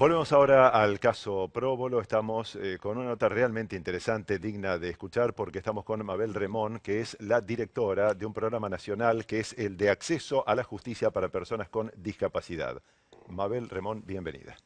Volvemos ahora al caso Próbolo. Estamos con una nota realmente interesante, digna de escuchar, porque estamos con Mabel Remón, que es la directora de un programa nacional que es el de acceso a la justicia para personas con discapacidad. Mabel Remón, bienvenida.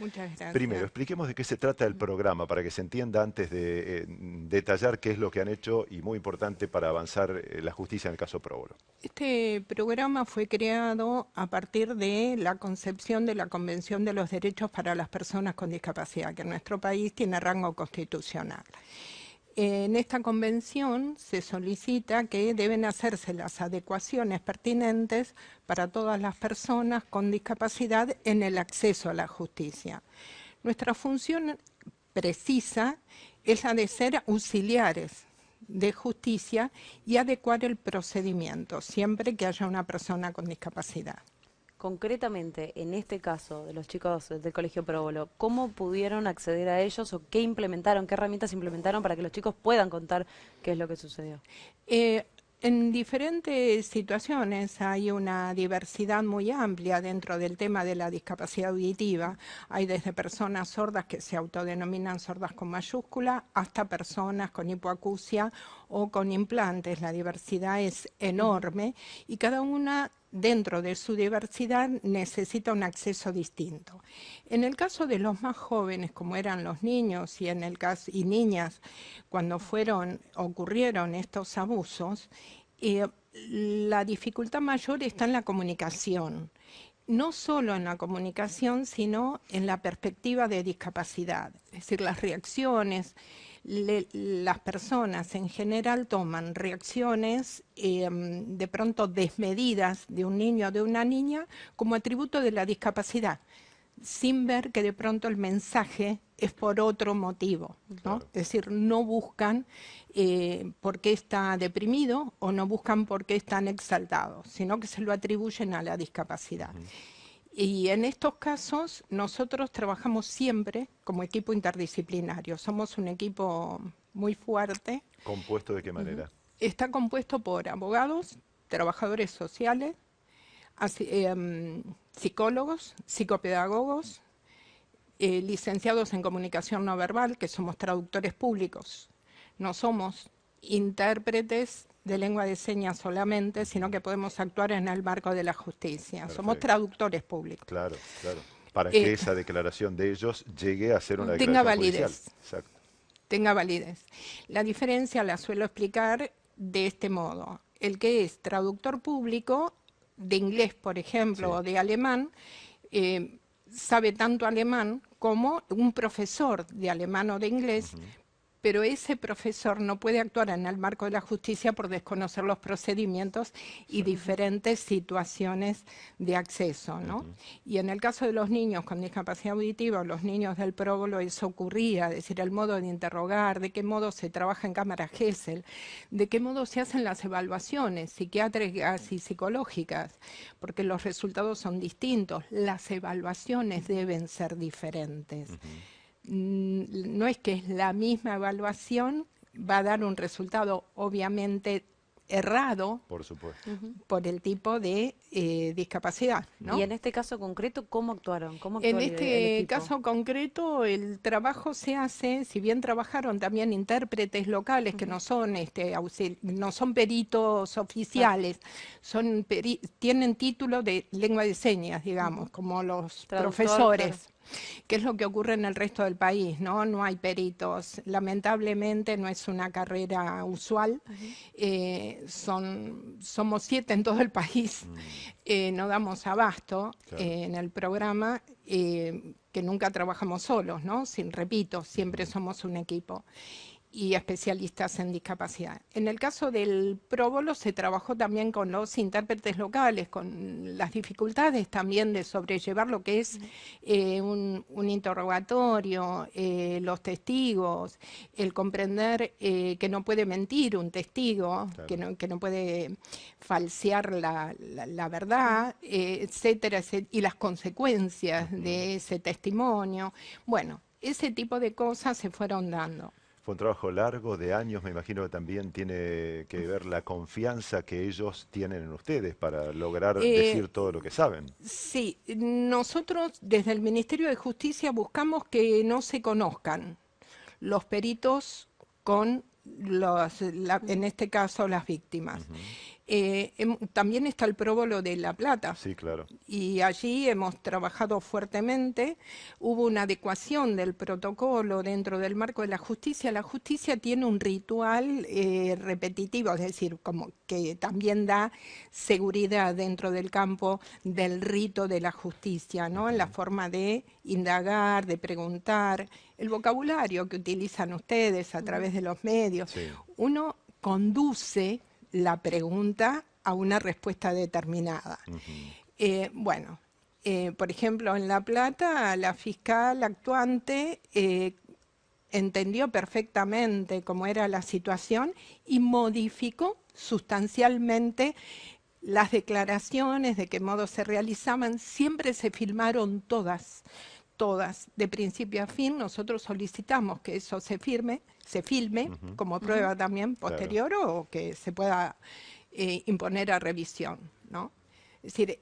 Muchas Primero, gracias. expliquemos de qué se trata el programa para que se entienda antes de detallar qué es lo que han hecho y muy importante para avanzar la justicia en el caso Próbolo. Este programa fue creado a partir de la concepción de la Convención de los Derechos para las Personas con Discapacidad, que en nuestro país tiene rango constitucional. En esta convención se solicita que deben hacerse las adecuaciones pertinentes para todas las personas con discapacidad en el acceso a la justicia. Nuestra función precisa es la de ser auxiliares de justicia y adecuar el procedimiento, siempre que haya una persona con discapacidad. Concretamente, en este caso de los chicos del Colegio Próbolo, ¿cómo pudieron acceder a ellos o qué implementaron, qué herramientas implementaron para que los chicos puedan contar qué es lo que sucedió? Eh, en diferentes situaciones hay una diversidad muy amplia dentro del tema de la discapacidad auditiva. Hay desde personas sordas que se autodenominan sordas con mayúscula hasta personas con hipoacusia o con implantes. La diversidad es enorme y cada una dentro de su diversidad necesita un acceso distinto. En el caso de los más jóvenes, como eran los niños y en el caso y niñas, cuando ocurrieron estos abusos, la dificultad mayor está en la comunicación. No solo en la comunicación, sino en la perspectiva de discapacidad. Es decir, las reacciones, las personas en general toman reacciones de pronto desmedidas de un niño o de una niña como atributo de la discapacidad, sin ver que de pronto el mensaje es por otro motivo, ¿no? Claro. Es decir, no buscan por qué está deprimido o no buscan por qué están exaltados, sino que se lo atribuyen a la discapacidad. Ujú. Y en estos casos nosotros trabajamos siempre como equipo interdisciplinario. Somos un equipo muy fuerte. ¿Compuesto de qué manera? Está compuesto por abogados, trabajadores sociales, psicólogos, psicopedagogos, licenciados en comunicación no verbal, que somos traductores públicos. No somos intérpretes de lengua de señas solamente, sino que podemos actuar en el marco de la justicia. Somos Perfecto. traductores públicos. Claro, claro. Para que Eh, esa declaración de ellos llegue a ser una tenga declaración judicial. validez, Exacto. tenga validez. La diferencia la suelo explicar de este modo. El que es traductor público de inglés, por ejemplo, Sí. o de alemán, sabe tanto alemán como un profesor de alemán o de inglés, Ujú. pero ese profesor no puede actuar en el marco de la justicia por desconocer los procedimientos y Exacto. diferentes situaciones de acceso, ¿no? Ujú. Y en el caso de los niños con discapacidad auditiva o los niños del próbolo, eso ocurría, es decir, el modo de interrogar, de qué modo se trabaja en cámara Gesell, de qué modo se hacen las evaluaciones psiquiátricas y psicológicas, porque los resultados son distintos, las evaluaciones deben ser diferentes. Ujú. No es que es la misma evaluación, va a dar un resultado obviamente errado Por supuesto. Ujú. por el tipo de discapacidad, Y ¿no? en este caso concreto, ¿cómo actuaron? ¿Cómo actuó En el este equipo? caso concreto, el trabajo se hace, si bien trabajaron también intérpretes locales que no son, no son peritos Claro. oficiales, tienen título de lengua de señas, digamos, como los Traductor, claro. profesores. ¿Qué es lo que ocurre en el resto del país? ¿No? No hay peritos. Lamentablemente no es una carrera usual. Ujú. Somos 7 en todo el país. Mm. No damos abasto Claro. en el programa, que nunca trabajamos solos, ¿no? Repito, siempre Ujú. somos un equipo y especialistas en discapacidad. En el caso del próbolo se trabajó también con los intérpretes locales, con las dificultades también de sobrellevar lo que es un interrogatorio, los testigos, el comprender que no puede mentir un testigo, Claro. que no puede falsear la verdad, etcétera, y las consecuencias Ujú. de ese testimonio. Bueno, ese tipo de cosas se fueron dando. Fue un trabajo largo, de años, me imagino que también tiene que ver la confianza que ellos tienen en ustedes para lograr Eh, decir todo lo que saben. sí, nosotros desde el Ministerio de Justicia buscamos que no se conozcan los peritos con en este caso las víctimas. Ujú. También está el próbolo de La Plata. Sí, claro. Y allí hemos trabajado fuertemente. Hubo una adecuación del protocolo dentro del marco de la justicia. La justicia tiene un ritual repetitivo, es decir, como que también da seguridad dentro del campo del rito de la justicia, ¿no? En la Ujú. forma de indagar, de preguntar, el vocabulario que utilizan ustedes a través de los medios. Sí. Uno conduce la pregunta a una respuesta determinada. Ujú. Bueno, por ejemplo, en La Plata, la fiscal actuante entendió perfectamente cómo era la situación y modificó sustancialmente las declaraciones, de qué modo se realizaban. Siempre se filmaron todas, de principio a fin. Nosotros solicitamos que eso se filme Ujú. como prueba también Claro. posterior o que se pueda imponer a revisión, ¿no? Es decir,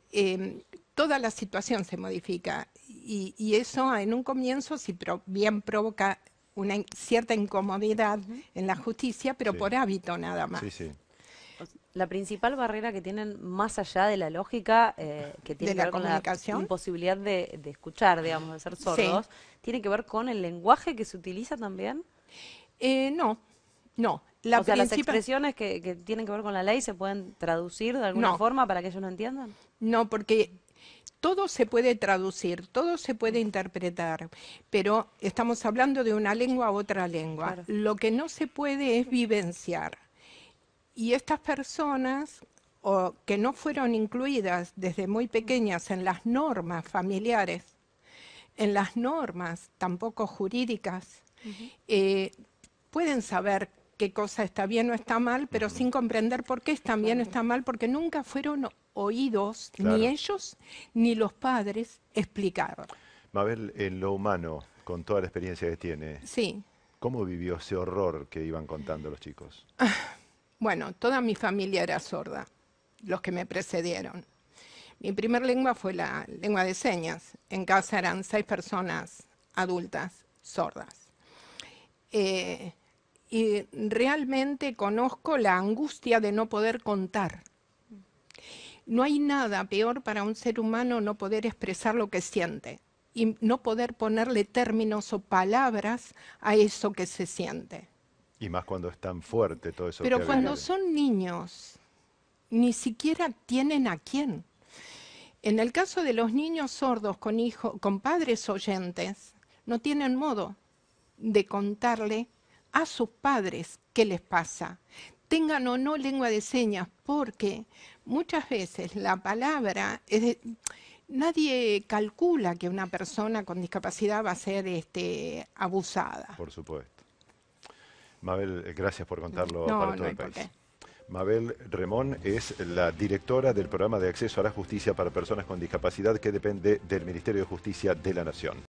toda la situación se modifica y eso en un comienzo bien provoca una cierta incomodidad en la justicia, pero Sí. por hábito nada más. Sí, sí. La principal barrera que tienen, más allá de la lógica, que De tiene que la ver con la comunicación, imposibilidad de escuchar, digamos, de ser sí. sordos, tiene que ver con el lenguaje que se utiliza también. No, no. La O sea, las principal, expresiones que tienen que ver con la ley se pueden traducir de alguna no, forma para que ellos lo entiendan. no, porque todo se puede traducir, todo se puede interpretar, pero estamos hablando de una lengua a otra lengua. Claro. Lo que no se puede es vivenciar. Y estas personas que no fueron incluidas desde muy pequeñas en las normas familiares, en las normas tampoco jurídicas, eh, pueden saber qué cosa está bien o está mal, pero Ujú. sin comprender por qué está bien o está mal, porque nunca fueron oídos, ni Claro. ellos ni los padres explicaron. Mabel, en lo humano, con toda la experiencia que tiene, Sí, ¿cómo vivió ese horror que iban contando los chicos? bueno, toda mi familia era sorda, los que me precedieron. Mi primer lengua fue la lengua de señas. En casa eran 6 personas adultas sordas. Eh, y realmente conozco la angustia de no poder contar. No hay nada peor para un ser humano no poder expresar lo que siente y no poder ponerle términos o palabras a eso que se siente. Y más cuando es tan fuerte todo eso que Pero ha cuando vivido. son niños, ni siquiera tienen a quién. En el caso de los niños sordos con padres oyentes, no tienen modo de contarle a sus padres qué les pasa, tengan o no lengua de señas, porque muchas veces la palabra nadie calcula que una persona con discapacidad va a ser abusada. Por supuesto. Mabel, gracias por contarlo para No, no todo hay el por país. qué. Mabel Remón es la directora del programa de acceso a la justicia para personas con discapacidad que depende del Ministerio de Justicia de la Nación.